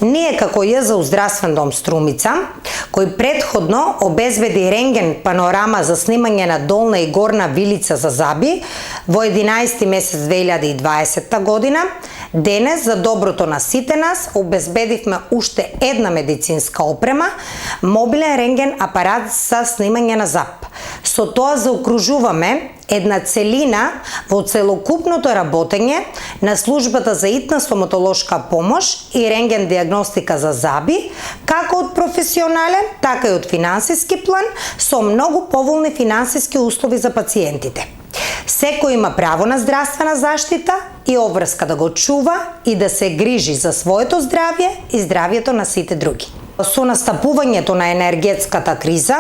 Ние како ЈЗУ Здравствен дом Струмица, кој претходно обезбеди рентген панорама за снимање на долна и горна вилица за заби во 11 месец 2020 година, денес за доброто на сите нас обезбедивме уште една медицинска опрема, мобилен рентген апарат за снимање на зап. Со тоа заокружуваме една целина во целокупното работење на службата за итна стоматолошка помош и рентген диагностика за заби, како од професионален, така и од финансиски план, со многу поволни финансиски услови за пациентите. Секој има право на здравствена заштита и обврска да го чува и да се грижи за своето здравје и здравјето на сите други. Со настапувањето на енергетската криза,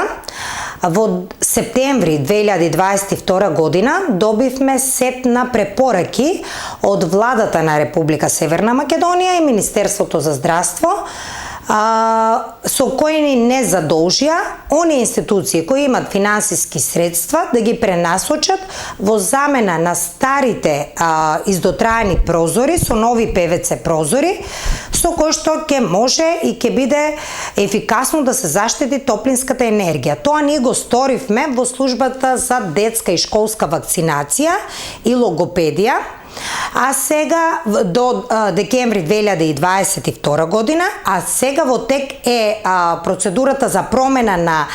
во септември 2022 година добивме сет на препораки од владата на Република Северна Македонија и Министерството за здравство, со кои ни не задолжија оние институции кои имат финансиски средства да ги пренасочат во замена на старите издотраени прозори со нови ПВЦ прозори, со кои што ќе може и ќе биде ефикасно да се заштити топлинската енергија. Тоа ние го сторивме во службата за детска и школска вакцинација и логопедија, а сега до декември 2022 година, а сега во тек е процедурата за промена на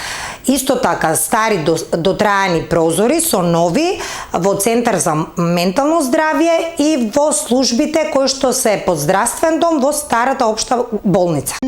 исто така стари дотраени прозори со нови во Центар за ментално здравје и во службите кои што се под здравствен дом во старата општа болница.